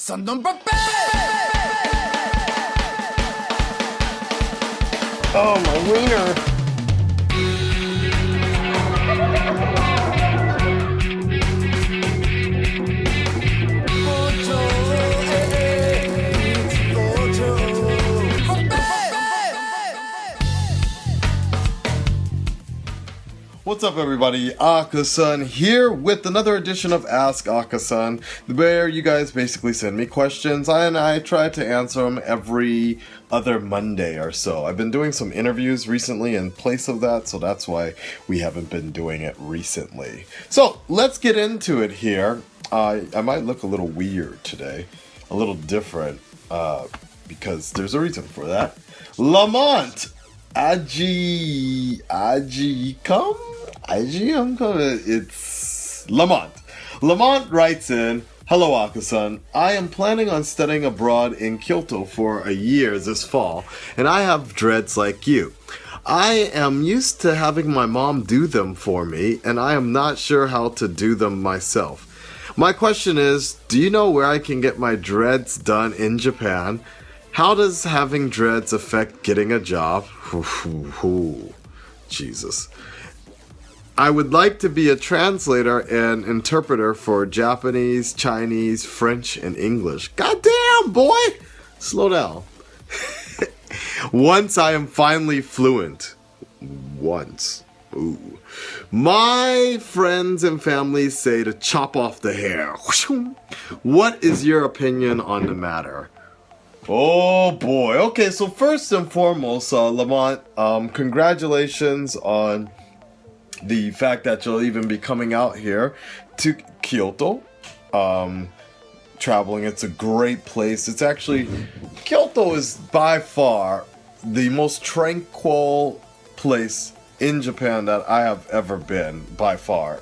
Son d'un papa! Oh, my wiener. What's up, everybody? Akasan here with another edition of Ask Akasan, where you guys basically send me questions and I try to answer them every other Monday or so. I've been doing some interviews recently in place of that, so that's why we haven't been doing it recently. So let's get into it here. I might look a little weird today, a little different, because there's a reason for that. Lamont it's Lamont. Lamont writes in, "Hello Akasan, I am planning on studying abroad in Kyoto for a year this fall, and I have dreads like you. I am used to having my mom do them for me, and I am not sure how to do them myself. My question is, do you know where I can get my dreads done in Japan? How does having dreads affect getting a job?" Jesus. "I would like to be a translator and interpreter for Japanese, Chinese, French, and English." Goddamn, boy! Slow down. "Once I am finally fluent." Once. Ooh. "My friends and family say to chop off the hair. What is your opinion on the matter?" Oh boy. Okay, so first and foremost, Lamont, congratulations on the fact that you'll even be coming out here to Kyoto. Traveling, it's a great place. It's actually, Kyoto is by far the most tranquil place in Japan that I have ever been, by far.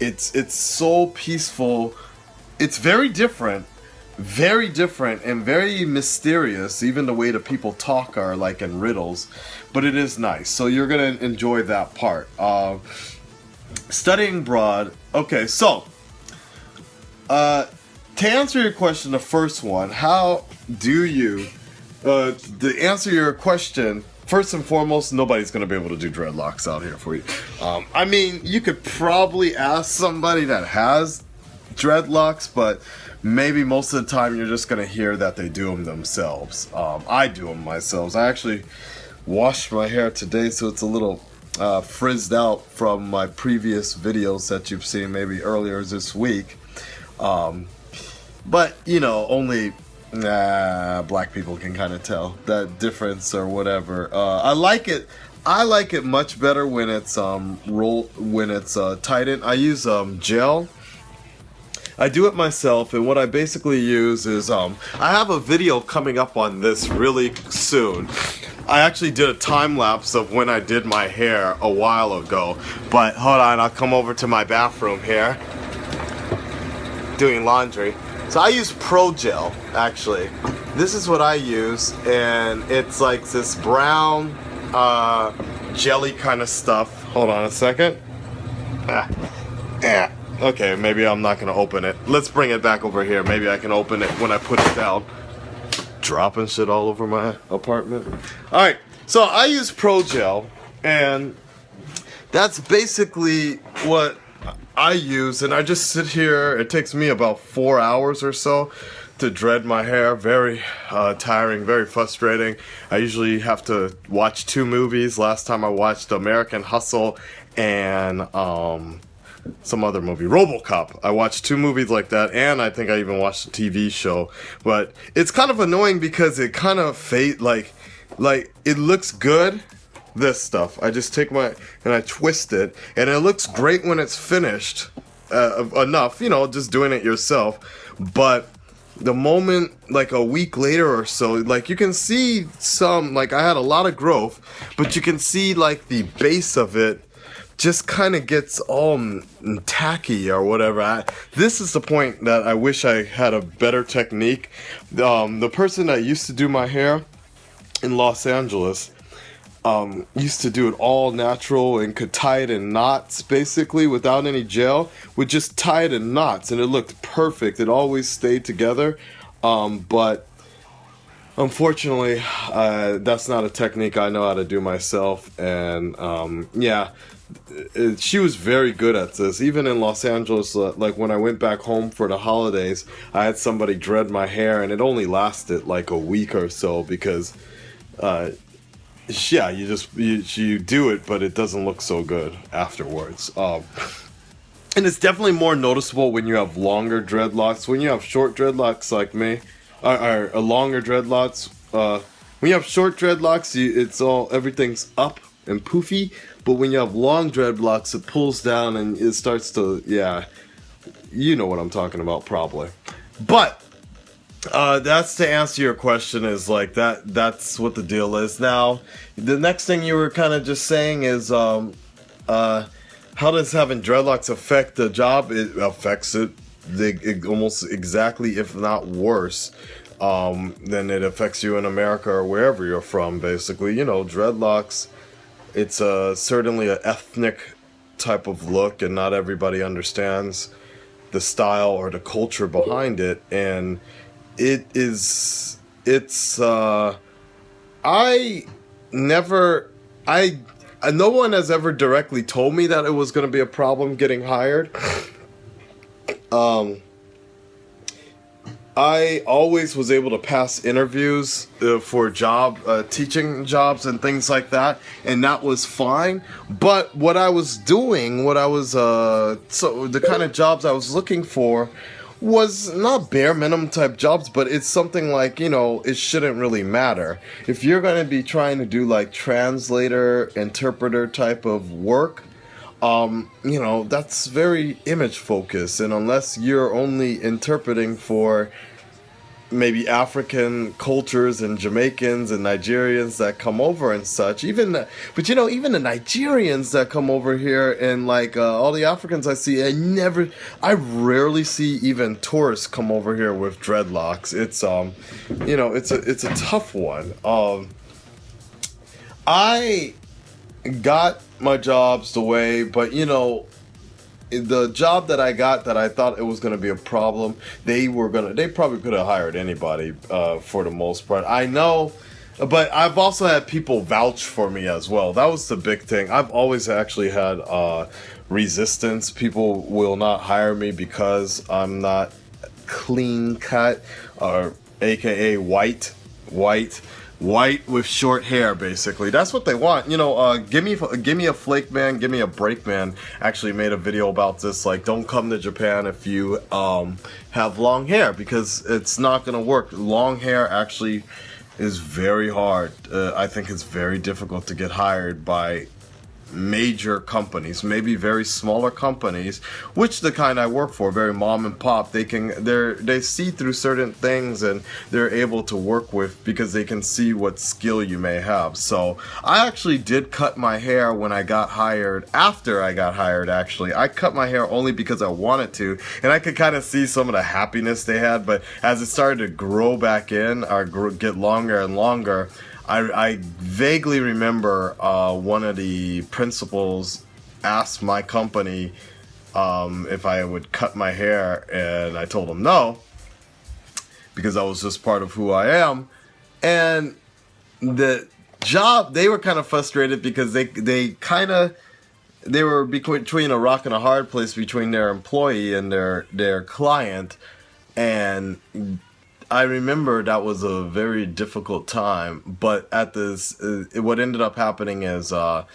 It's so peaceful. It's very different and very mysterious. Even the way the people talk are like in riddles, but it is nice. So you're gonna enjoy that part. Studying abroad. Okay, so to answer your question, the first one, how do you to answer your question, first and foremost, nobody's gonna be able to do dreadlocks out here for you. I mean, you could probably ask somebody that has dreadlocks, but maybe most of the time you're just gonna hear that they do them themselves. I do them myself. I actually washed my hair today, so it's a little frizzed out from my previous videos that you've seen maybe earlier this week. But you know, only black people can kind of tell that difference or whatever. I like it much better when it's tightened. I use gel. I do it myself, and what I basically use is, I have a video coming up on this really soon. I actually did a time lapse of when I did my hair a while ago, but hold on, I'll come over to my bathroom here, doing laundry. So I use Pro Gel, actually. This is what I use, and it's like this brown, jelly kind of stuff. Hold on a second. Okay, maybe I'm not gonna open it. Let's bring it back over here. Maybe I can open it when I put it down. Dropping shit all over my apartment. Alright, so I use Pro Gel, and that's basically what I use, and I just sit here. It takes me about 4 hours or so to dread my hair. Very tiring, very frustrating. I usually have to watch 2 movies. Last time I watched American Hustle and some other movie, RoboCop. I watched 2 movies like that, and I think I even watched a TV show. But it's kind of annoying because it kind of like it looks good. This stuff, I just take and I twist it, and it looks great when it's finished. Enough, you know, just doing it yourself. But the moment, like a week later or so, like you can see some, like I had a lot of growth, but you can see like the base of it just kind of gets all tacky or whatever. This is the point that I wish I had a better technique. The person that used to do my hair in Los Angeles, used to do it all natural and could tie it in knots basically without any gel, would just tie it in knots and it looked perfect. It always stayed together. But unfortunately, that's not a technique I know how to do myself. And yeah, she was very good at this. Even in Los Angeles, like when I went back home for the holidays, I had somebody dread my hair, and it only lasted like a week or so because, yeah, you do it, but it doesn't look so good afterwards. And it's definitely more noticeable when you have longer dreadlocks. When you have short dreadlocks like me, or longer dreadlocks, when you have short dreadlocks, everything's up and poofy. But when you have long dreadlocks, it pulls down and it starts to, yeah, you know what I'm talking about probably. But that's to answer your question, is like that's what the deal is. Now, the next thing you were kind of just saying is how does having dreadlocks affect the job? It affects it almost exactly, if not worse, than it affects you in America or wherever you're from, basically. You know, dreadlocks, it's certainly an ethnic type of look, and not everybody understands the style or the culture behind it. And no one has ever directly told me that it was going to be a problem getting hired. I always was able to pass interviews for teaching jobs and things like that, and that was fine. But what I was doing, so the kind of jobs I was looking for was not bare minimum type jobs, but it's something like, it shouldn't really matter. If you're going to be trying to do like translator, interpreter type of work, that's very image focused. And unless you're only interpreting for maybe African cultures and Jamaicans and Nigerians that come over and such, even the Nigerians that come over here and like all the Africans I see, I rarely see even tourists come over here with dreadlocks. It's it's a tough one. I got my jobs the way, but the job that I got that I thought it was going to be a problem, they probably could have hired anybody for the most part. I know, but I've also had people vouch for me as well. That was the big thing. I've always actually had resistance. People will not hire me because I'm not clean cut, or AKA white with short hair, basically. That's what they want. Give me a flake man, give me a break man. Actually made a video about this, like, don't come to Japan if you have long hair, because it's not gonna work. Long hair actually is very hard. I think it's very difficult to get hired by major companies, maybe very smaller companies, which the kind I work for, very mom and pop. They see through certain things, and they're able to work with, because they can see what skill you may have. So I actually did cut my hair when I got hired. After I got hired, actually, I cut my hair only because I wanted to, and I could kind of see some of the happiness they had. But as it started to grow back in, or get longer and longer, I vaguely remember one of the principals asked my company if I would cut my hair, and I told him no, because I was just part of who I am. And the job, they were kind of frustrated because they were between a rock and a hard place between their employee and their client. And I remember that was a very difficult time, but what ended up happening is the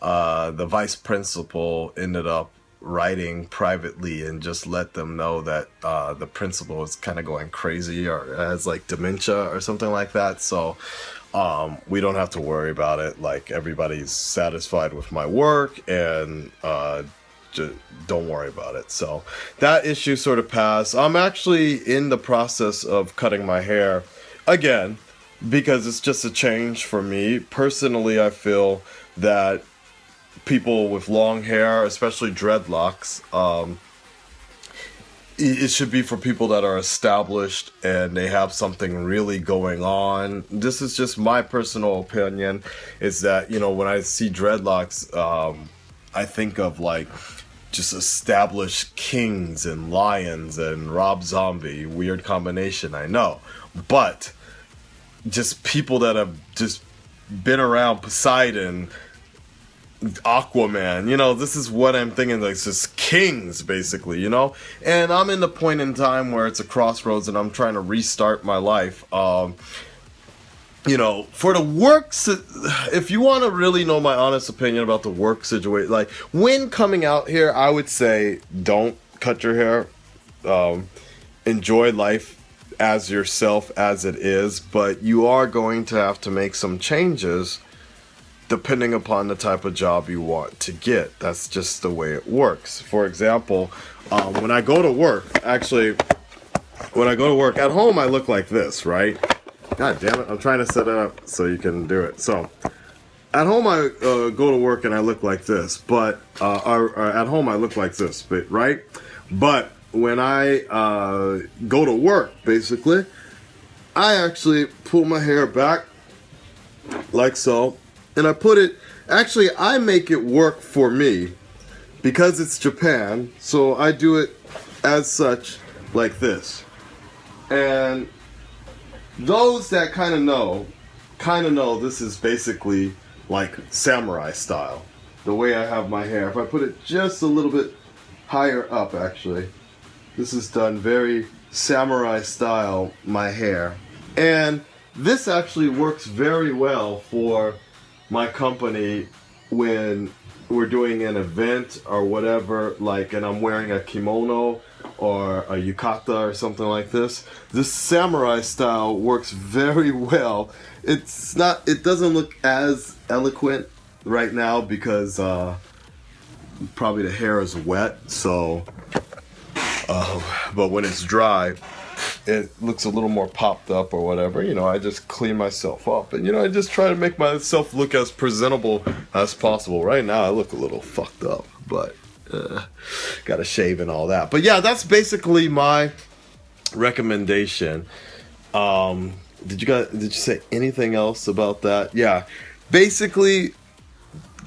vice principal ended up writing privately and just let them know that the principal is kind of going crazy, or has like dementia or something like that. So we don't have to worry about it. Like, everybody's satisfied with my work, and don't worry about it. So that issue sort of passed. I'm actually in the process of cutting my hair again, because it's just a change for me. Personally, I feel that people with long hair, especially dreadlocks, it should be for people that are established and they have something really going on. This is just my personal opinion, is that, you know, when I see dreadlocks, I think of like just established kings and lions and Rob Zombie. Weird combination, I know. But just people that have just been around Poseidon, Aquaman, you know, this is what I'm thinking, like, it's just kings, basically, you know? And I'm in the point in time where it's a crossroads and I'm trying to restart my life. You know, for the work, if you want to really know my honest opinion about the work situation, like, when coming out here, I would say don't cut your hair. Enjoy life as yourself as it is, but you are going to have to make some changes depending upon the type of job you want to get. That's just the way it works. For example, when I go to work, when I go to work at home, I look like this, right? God damn it, I'm trying to set it up so you can do it. So, at home I go to work and I look like this, but, or at home I look like this, but, right? But when I go to work, basically, I actually pull my hair back like so, and I put it, actually I make it work for me because it's Japan, so I do it as such, like this. And those that kind of know this is basically like samurai style, the way I have my hair. If I put it just a little bit higher up, actually, this is done very samurai style, my hair. And this actually works very well for my company when we're doing an event or whatever, like, and I'm wearing a kimono or a yukata or something like this. This samurai style works very well. It doesn't look as eloquent right now because probably the hair is wet, so but when it's dry, it looks a little more popped up or whatever. You know, I just clean myself up and, you know, I just try to make myself look as presentable as possible. Right now I look a little fucked up, but gotta shave and all that. But yeah, that's basically my recommendation. Did you say anything else about that? Yeah, basically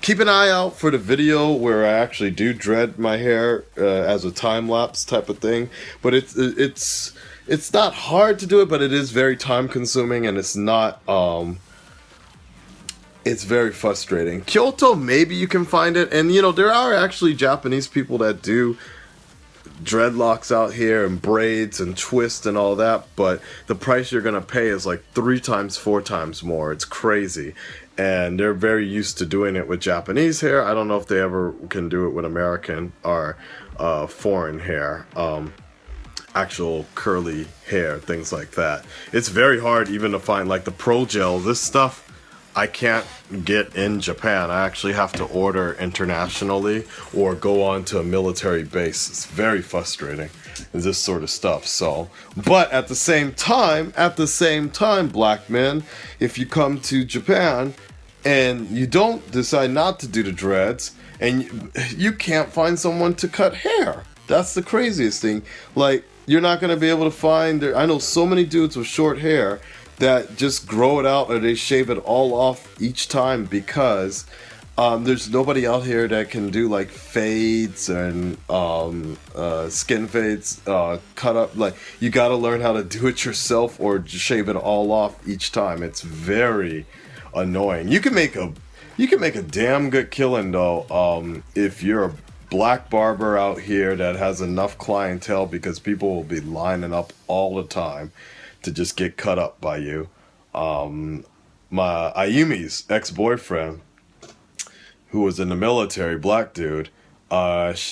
keep an eye out for the video where I actually do dread my hair as a time lapse type of thing. But it's not hard to do it, but it is very time consuming, and it's not it's very frustrating. Kyoto, maybe you can find it, and you know, there are actually Japanese people that do dreadlocks out here and braids and twists and all that, but the price you're gonna pay is like 3 times, 4 times more. It's crazy. And they're very used to doing it with Japanese hair. I don't know if they ever can do it with American or foreign hair. Actual curly hair, things like that. It's very hard even to find, like, the Pro Gel. This stuff I can't get in Japan. I actually have to order internationally or go on to a military base. It's very frustrating, this sort of stuff. So, but at the same time, black men, if you come to Japan and you don't decide not to do the dreads, and you can't find someone to cut hair. That's the craziest thing. Like, you're not going to be able to find, I know so many dudes with short hair that just grow it out or they shave it all off each time because there's nobody out here that can do like fades and skin fades, cut up. Like, you got to learn how to do it yourself or shave it all off each time. It's very annoying. You can make a damn good killing though if you're a black barber out here that has enough clientele, because people will be lining up all the time to just get cut up by you. My Ayumi's ex-boyfriend, who was in the military, black dude,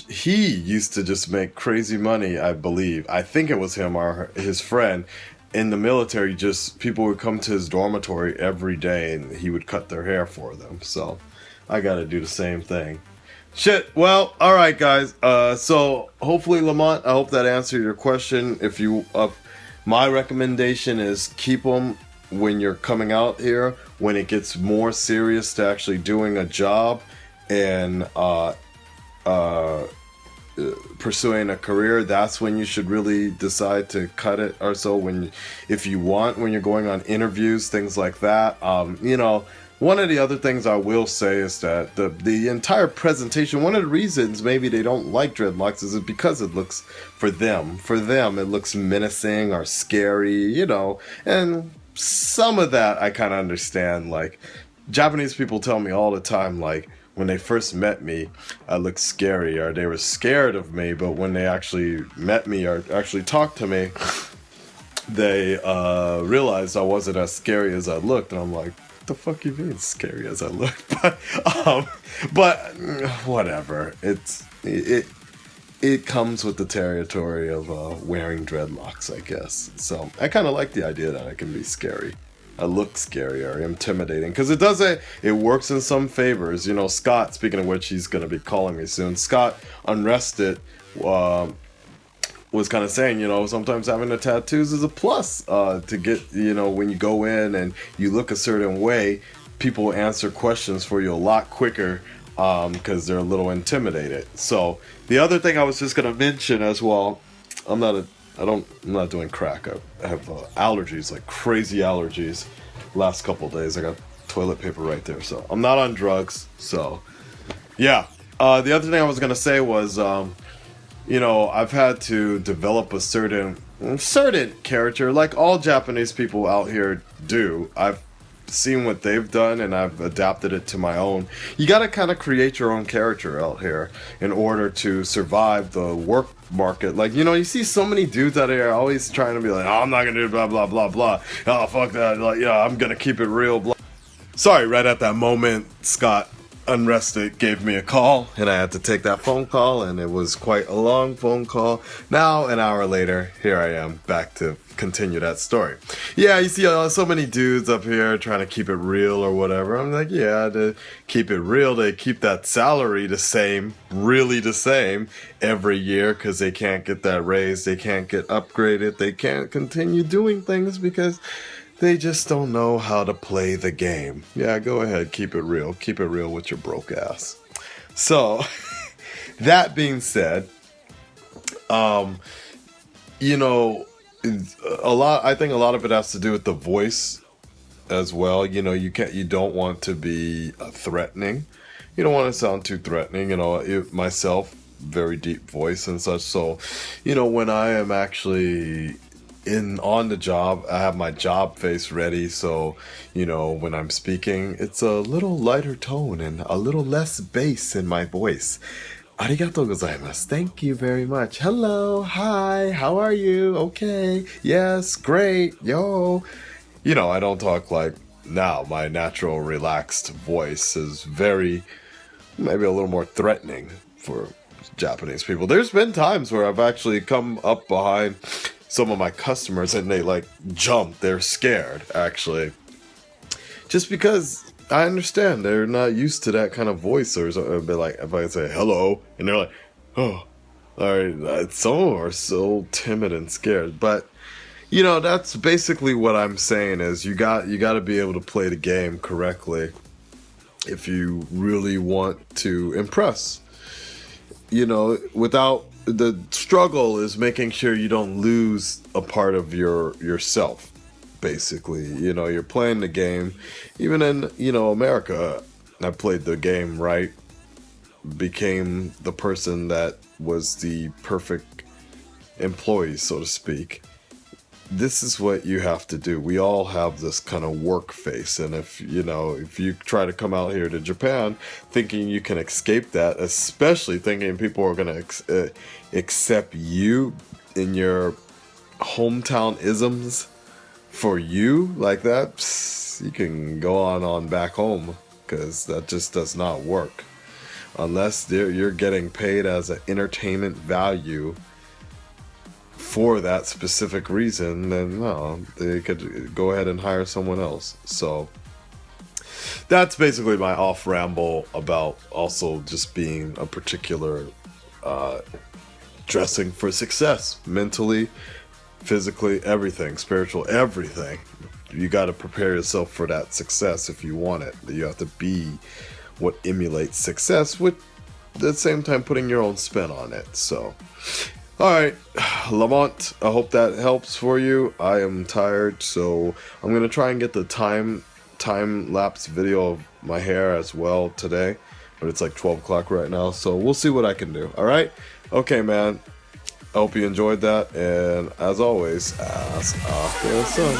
he used to just make crazy money, I believe. I think it was him or his friend in the military. Just people would come to his dormitory every day and he would cut their hair for them. So I gotta do the same thing. Shit. Well, all right, guys. So hopefully, Lamont, I hope that answered your question. If you, my recommendation is keep them when you're coming out here. When it gets more serious to actually doing a job, and pursuing a career, that's when you should really decide to cut it or so. If you want, when you're going on interviews, things like that. You know, one of the other things I will say is that the entire presentation, one of the reasons maybe they don't like dreadlocks is because it looks, for them, it looks menacing or scary, you know, and some of that I kind of understand. Like, Japanese people tell me all the time, like, when they first met me, I looked scary, or they were scared of me, but when they actually met me or actually talked to me, they realized I wasn't as scary as I looked, and I'm like, what the fuck you mean scary as I look? But whatever. It comes with the territory of wearing dreadlocks, I guess. So I kind of like the idea that I can be scary. I look scary or intimidating, because it works in some favors. You know, Scott, speaking of which, he's going to be calling me soon. Scott Unrested was kind of saying, you know, sometimes having the tattoos is a plus to get, you know, when you go in and you look a certain way, people answer questions for you a lot quicker because they're a little intimidated. So the other thing I was just going to mention as well, I'm not doing crack. I have allergies, like crazy allergies. Last couple of days, I got toilet paper right there. So I'm not on drugs. So yeah. The other thing I was gonna say was, you know, I've had to develop a certain character, like all Japanese people out here do. I've seen what they've done and I've adapted it to my own. You got to kind of create your own character out here in order to survive the work market. Like, you know, you see so many dudes out here always trying to be like, oh, I'm not gonna do blah blah blah blah, oh fuck that, like, yeah, I'm gonna keep it real, blah. Sorry, right at that moment, Scott Unrested gave me a call and I had to take that phone call, and it was quite a long phone call. Now an hour later, here I am back to continue that story. Yeah, you see so many dudes up here trying to keep it real or whatever. I'm like, yeah, to keep it real, they keep that salary the same, really the same every year, because they can't get that raise, they can't get upgraded, they can't continue doing things because they just don't know how to play the game. Yeah, go ahead, keep it real. Keep it real with your broke ass. So, that being said, you know, I think a lot of it has to do with the voice as well. You know, you don't want to be threatening. You don't want to sound too threatening. You know, myself, very deep voice and such. So, you know, when I am actually on the job, I have my job face ready, so, you know, when I'm speaking, it's a little lighter tone and a little less bass in my voice. Arigatou gozaimasu. Thank you very much. Hello, hi, how are you? Okay, yes, great, yo. You know, I don't talk like now. My natural relaxed voice is maybe a little more threatening for Japanese people. There's been times where I've actually come up behind some of my customers and they like jump, they're scared actually, just because I understand they're not used to that kind of voice. Or it'd be like if I say hello and they're like, oh, all right, some of them are so timid and scared. But you know, that's basically what I'm saying is you got to be able to play the game correctly if you really want to impress. You know, without the struggle is making sure you don't lose a part of yourself, basically. You know, you're playing the game. Even in, you know, America, I played the game right, became the person that was the perfect employee, so to speak. This is what you have to do. We all have this kind of work face, and if you try to come out here to Japan thinking you can escape that, especially thinking people are going to accept you in your hometown isms for you like that, you can go on back home, because that just does not work unless you're getting paid as an entertainment value for that specific reason. Then no, they could go ahead and hire someone else. So that's basically my off ramble about also just being a particular dressing for success, mentally, physically, everything, spiritual, everything. You got to prepare yourself for that success if you want it. You have to be what emulates success, the same time putting your own spin on it. So, all right, Lamont, I hope that helps for you. I am tired, so I'm gonna try and get the time lapse video of my hair as well today, but it's like 12 o'clock right now, so we'll see what I can do. All right, okay, man. I hope you enjoyed that, and as always, ask Akasan.